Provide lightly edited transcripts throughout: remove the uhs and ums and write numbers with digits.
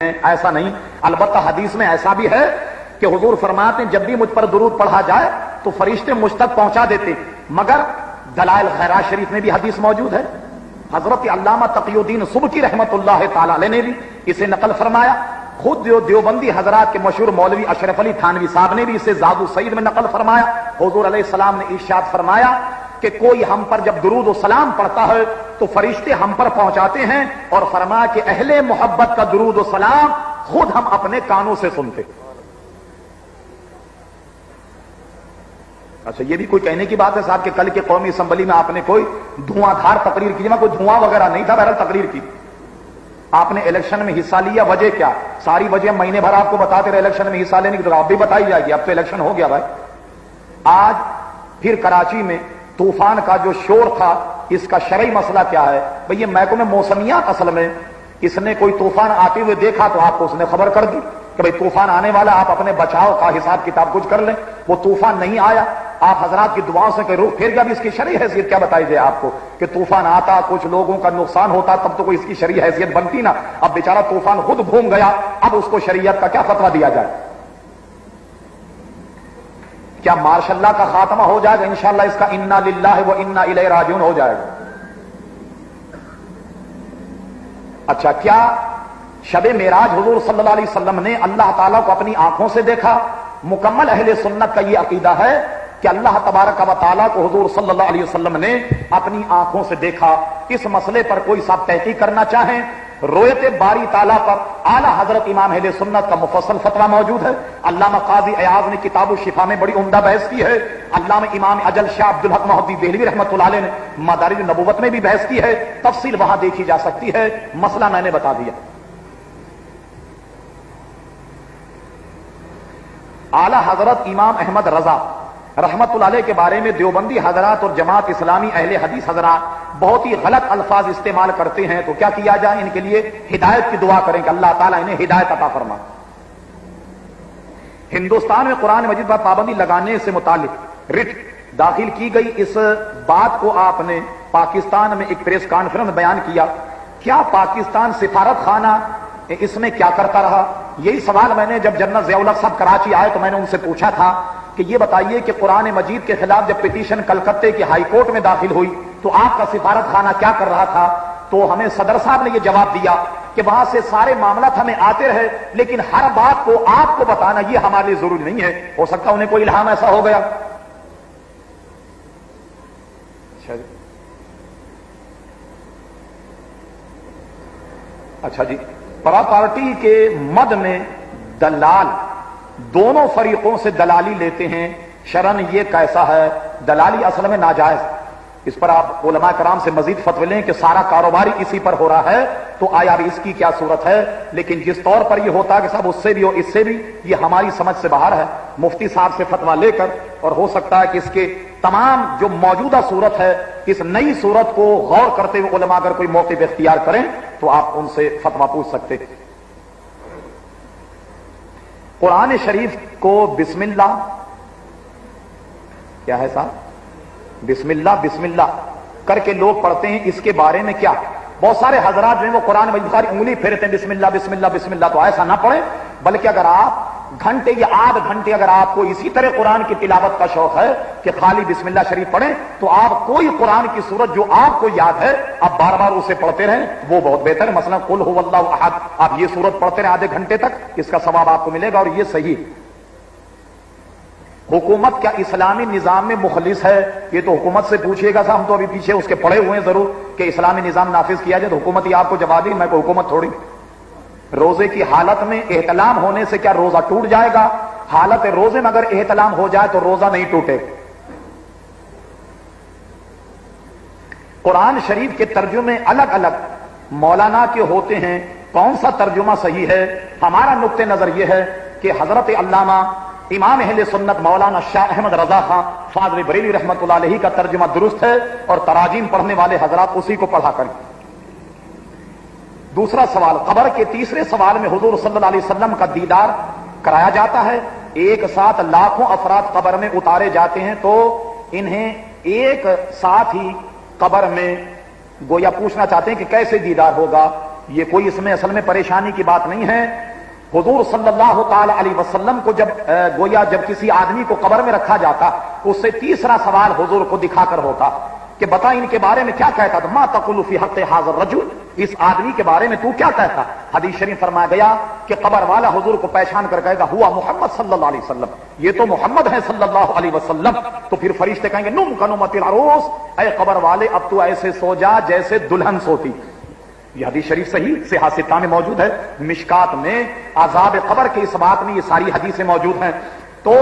ایسا نہیں، البتہ حدیث میں ایسا بھی ہے کہ حضور فرماتے ہیں جب بھی مجھ پر درود پڑھا جائے تو فرشتے مجھ تک پہنچا دیتے، مگر دلائل خیرات شریف میں بھی حدیث موجود ہے۔ حضرت علامہ تقی الدین سبکی رحمت اللہ تعالی علیہ نے بھی اسے نقل فرمایا، خود جو دیوبندی حضرات کے مشہور مولوی اشرف علی تھانوی صاحب نے بھی اسے زاد السعید میں نقل فرمایا۔ حضور علیہ السلام نے ارشاد فرمایا کہ کوئی ہم پر جب درود و سلام پڑھتا ہے تو فرشتے ہم پر پہنچاتے ہیں، اور فرمایا کہ اہل محبت کا درود و سلام خود ہم اپنے کانوں سے سنتے۔ اچھا، یہ بھی کوئی کہنے کی بات ہے صاحب کہ کل کے قومی اسمبلی میں آپ نے کوئی دھواں دھار تقریر کی؟ کوئی دھواں وغیرہ نہیں تھا، بہرحال تقریر کی۔ آپ نے الیکشن میں حصہ لیا، وجہ کیا؟ ساری وجہ مہینے بھر آپ کو بتاتے رہے الیکشن میں حصہ لینے کی، تو آپ بھی بتائی جائے گی۔ اب تو الیکشن ہو گیا بھائی۔ آج پھر کراچی میں طوفان کا جو شور تھا، اس کا شرعی مسئلہ کیا ہے؟ بھئی یہ محکمہ موسمیات اصل میں اس نے کوئی طوفان آتے ہوئے دیکھا تو آپ کو اس نے خبر کر دی کہ بھئی طوفان آنے والا، آپ اپنے بچاؤ کا حساب کتاب کچھ کر لیں۔ وہ طوفان نہیں آیا، آپ حضرات کی دعاؤں سے کہ رخ پھر گیا، بھی اس کی شرعی حیثیت کیا بتائی جائے آپ کو کہ طوفان آتا کچھ لوگوں کا نقصان ہوتا تب تو کوئی اس کی شرعی حیثیت بنتی نا۔ اب بیچارہ طوفان خود گھوم گیا، اب اس کو شریعت کا کیا فتویٰ دیا جائے؟ کیا ماشاء اللہ کا خاتمہ ہو جائے گا؟ انشاءاللہ اس کا انا للہ و انا الیہ راجعون ہو جائے گا۔ اچھا، کیا شب معراج حضور صلی اللہ علیہ وسلم نے اللہ تعالیٰ کو اپنی آنکھوں سے دیکھا؟ مکمل اہل سنت کا یہ عقیدہ ہے کہ اللہ تبارک و تعالیٰ کو حضور صلی اللہ علیہ وسلم نے اپنی آنکھوں سے دیکھا۔ اس مسئلے پر کوئی صاحب تحقیق کرنا چاہیں، رویت باری تعالیٰ پر اعلیٰ حضرت امام اہل سنت کا مفصل فتویٰ موجود ہے۔ علامہ قاضی ایاز نے کتاب الشفا میں بڑی عمدہ بحث کی ہے۔ علامہ امام اجل شاہ عبدالحق محدث دہلوی رحمۃ اللہ علیہ نے مدارج النبوت میں بھی بحث کی ہے، تفصیل وہاں دیکھی جا سکتی ہے۔ مسئلہ میں نے بتا دیا۔ اعلیٰ حضرت امام احمد رضا رحمت اللہ علیہ کے بارے میں دیوبندی حضرات اور جماعت اسلامی اہل حدیث حضرات بہت ہی غلط الفاظ استعمال کرتے ہیں، تو کیا کیا جائے؟ ان کے لیے ہدایت کی دعا کریں کہ اللہ تعالیٰ انہیں ہدایت عطا فرما۔ ہندوستان میں قرآن مجید پر پابندی لگانے سے متعلق رٹ داخل کی گئی، اس بات کو آپ نے پاکستان میں ایک پریس کانفرنس بیان کیا، کیا پاکستان سفارت خانہ اس میں کیا کرتا رہا؟ یہی سوال میں نے جب جنرل ضیاء الحق صاحب کراچی آئے تو میں نے ان سے پوچھا تھا کہ یہ بتائیے کہ قرآن مجید کے خلاف جب پٹیشن کلکتے کی ہائی کورٹ میں داخل ہوئی تو آپ کا سفارت خانہ کیا کر رہا تھا؟ تو ہمیں صدر صاحب نے یہ جواب دیا کہ وہاں سے سارے معاملات ہمیں آتے رہے، لیکن ہر بات کو آپ کو بتانا یہ ہمارے لیے ضروری نہیں ہے، ہو سکتا انہیں کوئی الہام ایسا ہو گیا۔ اچھا جی، پراپرٹی کے مد میں دلال دونوں فریقوں سے دلالی لیتے ہیں، شرعاً یہ کیسا ہے؟ دلالی اصل میں ناجائز، اس پر آپ علماء کرام سے مزید فتوی لیں کہ سارا کاروباری اسی پر ہو رہا ہے تو آیا اس کی کیا صورت ہے؟ لیکن جس طور پر یہ ہوتا ہے کہ صاحب اس سے بھی ہو اس سے بھی، یہ ہماری سمجھ سے باہر ہے۔ مفتی صاحب سے فتویٰ لے کر، اور ہو سکتا ہے کہ اس کے تمام جو موجودہ صورت ہے اس نئی صورت کو غور کرتے ہوئے علماء اگر کوئی موقف اختیار کریں تو آپ ان سے فتویٰ پوچھ سکتے۔ قرآن شریف کو بسم اللہ کیا ہے صاحب؟ بسم اللہ کر کے لوگ پڑھتے ہیں، اس کے بارے میں کیا؟ بہت سارے حضرات جو وہ قرآن مجید ساری انگلی پھیرتے ہیں بسم اللہ، تو ایسا نہ پڑھیں، بلکہ اگر آپ گھنٹے یا آدھ گھنٹے اگر آپ کو اسی طرح قرآن کی تلاوت کا شوق ہے کہ خالی بسم اللہ شریف پڑھیں، تو آپ کوئی قرآن کی سورت جو آپ کو یاد ہے آپ بار بار اسے پڑھتے رہیں، وہ بہت بہتر ہے۔ مثلا قل هو اللہ احد، آپ یہ سورت پڑھتے رہیں آدھے گھنٹے تک، اس کا ثواب آپ کو ملے گا، اور یہ صحیح۔ حکومت کیا اسلامی نظام میں مخلص ہے؟ یہ تو حکومت سے پوچھیے گا صاحب، ہم تو ابھی پیچھے اس کے پڑے ہوئے ہیں ضرور کہ اسلامی نظام نافذ کیا جائے، تو حکومت ہی آپ کو جواب دی، میں کوئی حکومت تھوڑی۔ روزے کی حالت میں احتلام ہونے سے کیا روزہ ٹوٹ جائے گا؟ حالت روزے میں اگر احتلام ہو جائے تو روزہ نہیں ٹوٹے۔ قرآن شریف کے ترجمے الگ الگ مولانا کے ہوتے ہیں، کون سا ترجمہ صحیح ہے؟ ہمارا نقطہ نظر یہ ہے کہ حضرت علامہ امام اہل سنت مولانا شاہ احمد رضا خان فاضل بریلوی رحمۃ اللہ علیہ کا ترجمہ درست ہے، اور تراجیم پڑھنے والے حضرات اسی کو پڑھا کریں۔ دوسرا سوال، قبر کے تیسرے سوال میں حضور صلی اللہ علیہ وسلم کا دیدار کرایا جاتا ہے، ایک ساتھ لاکھوں افراد قبر میں اتارے جاتے ہیں تو انہیں ایک ساتھ ہی قبر میں گویا پوچھنا چاہتے ہیں کہ کیسے دیدار ہوگا؟ یہ کوئی اس میں اصل میں پریشانی کی بات نہیں ہے. حضور صلی اللہ تعالی علیہ وسلم کو جب گویا جب کسی آدمی کو قبر میں رکھا جاتا تو اس سے تیسرا سوال حضور کو دکھا کر ہوتا کہ بتا ان کے بارے میں کیا کہتا تھا. ما تقول فی حق حاضر رجل, اس آدمی کے بارے میں تو کیا کہتا. حدیث شریف فرمایا گیا کہ قبر والا حضور کو پہچان کر کہے گا ہوا محمد صلی اللہ علیہ وسلم, یہ تو محمد ہے صلی اللہ علیہ وسلم. تو پھر فرشتے کہیں گے نم کنمت العروس, اے قبر والے اب تو ایسے سو جا جیسے دلہن سوتی. یہ حدیث شریف صحیح صحیح ستہ میں موجود ہے. مشکات میں عذاب قبر کے اس بات میں یہ ساری حدیثیں موجود ہیں. تو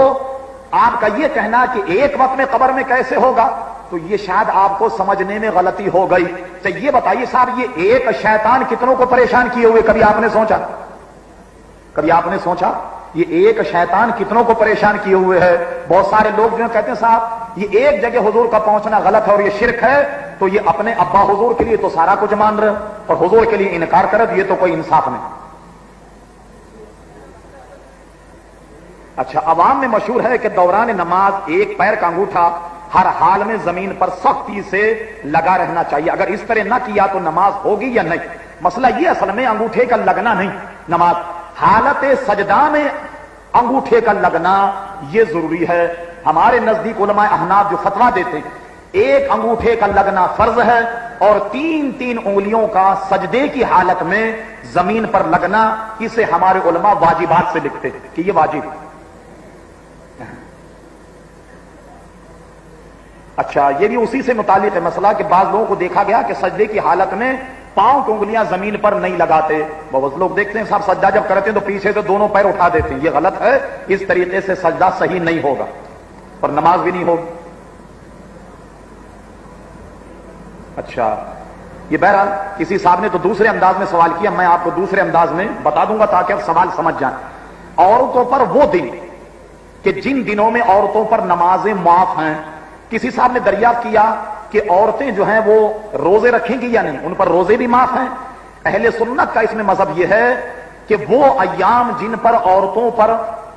آپ کا یہ کہنا کہ ایک وقت میں قبر میں کیسے ہوگا, تو یہ شاید آپ کو سمجھنے میں غلطی ہو گئی. تو یہ بتائیے صاحب, یہ ایک شیطان کتنوں کو پریشان کیے ہوئے, کبھی آپ نے سوچا, کبھی آپ نے سوچا یہ ایک شیطان کتنوں کو پریشان کیے ہوئے ہے. بہت سارے لوگ جو کہتے ہیں صاحب یہ ایک جگہ حضور کا پہنچنا غلط ہے اور یہ شرک ہے, تو یہ اپنے ابا حضور کے لیے تو سارا کچھ مان رہے اور حضور کے لیے انکار کرے, تو یہ تو کوئی انصاف نہیں. اچھا, عوام میں مشہور ہے کہ دوران نماز ایک پیر کا انگوٹھا ہر حال میں زمین پر سختی سے لگا رہنا چاہیے, اگر اس طرح نہ کیا تو نماز ہوگی یا نہیں. مسئلہ یہ اصل میں انگوٹھے کا لگنا نہیں, نماز حالت سجدہ میں انگوٹھے کا لگنا یہ ضروری ہے. ہمارے نزدیک علماء احناف جو فتویٰ دیتے ہیں ایک انگوٹھے کا لگنا فرض ہے اور تین تین انگلیوں کا سجدے کی حالت میں زمین پر لگنا, اسے ہمارے علماء واجبات سے لکھتے ہیں کہ یہ واجب ہے. اچھا, یہ بھی اسی سے متعلق ہے مسئلہ کہ بعض لوگوں کو دیکھا گیا کہ سجدے کی حالت میں پاؤں کی انگلیاں زمین پر نہیں لگاتے. بہت لوگ دیکھتے ہیں صاحب سجدہ جب کرتے ہیں تو پیچھے سے دونوں پیر اٹھا دیتے ہیں, یہ غلط ہے. اس طریقے سے سجدہ صحیح نہیں ہوگا اور نماز بھی نہیں ہوگی. اچھا, یہ بہرحال کسی صاحب نے تو دوسرے انداز میں سوال کیا, میں آپ کو دوسرے انداز میں بتا دوں گا تاکہ آپ سوال سمجھ جائیں. عورتوں پر وہ دن کہ جن دنوں میں عورتوں پر نمازیں معاف ہیں, کسی صاحب نے دریافت کیا کہ عورتیں جو ہیں وہ روزے رکھیں گی یا نہیں, ان پر روزے بھی معاف ہیں. اہل سنت کا اس میں مذہب یہ ہے کہ وہ ایام جن پر عورتوں پر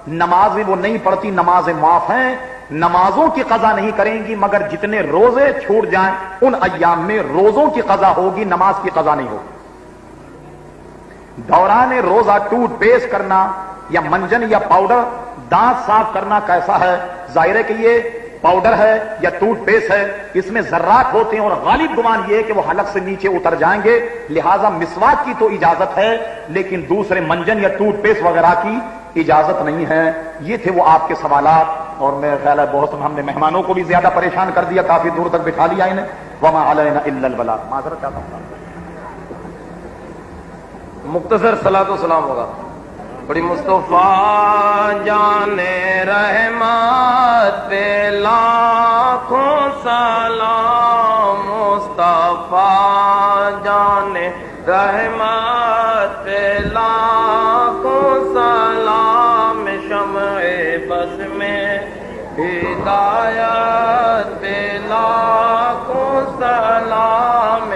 نمازیں وہ نہیں پڑھتی نمازیں معاف ہیں, نمازوں کی قضا نہیں کریں گی, مگر جتنے روزے چھوٹ جائیں ان ایام میں روزوں کی قضا ہوگی, نماز کی قضا نہیں ہوگی. دوران روزہ ٹوتھ پیسٹ کرنا یا منجن یا پاؤڈر دانت صاف کرنا کیسا ہے؟ ظاہر ہے کہ یہ پاؤڈر ہے یا ٹوتھ پیسٹ ہے, اس میں ذرات ہوتے ہیں اور غالب گمان یہ ہے کہ وہ حلق سے نیچے اتر جائیں گے, لہذا مسواک کی تو اجازت ہے لیکن دوسرے منجن یا ٹوتھ پیسٹ وغیرہ کی اجازت نہیں ہے. یہ تھے وہ آپ کے سوالات, اور میرا خیال ہے بہت ہم نے مہمانوں کو بھی زیادہ پریشان کر دیا, کافی دور تک بٹھا لیا انہیں. وما علینا الا البلاغ. معذرت چاہتا ہوں. مختصر صلاۃ و سلام ہوگا. بڑی مصطفیٰ جان رحمت پہ لاکھوں سلام, مصطفیٰ جان رحمت پہ لاکھوں سلام, شمع بس میں ہدایت پہ لاکھوں سلام,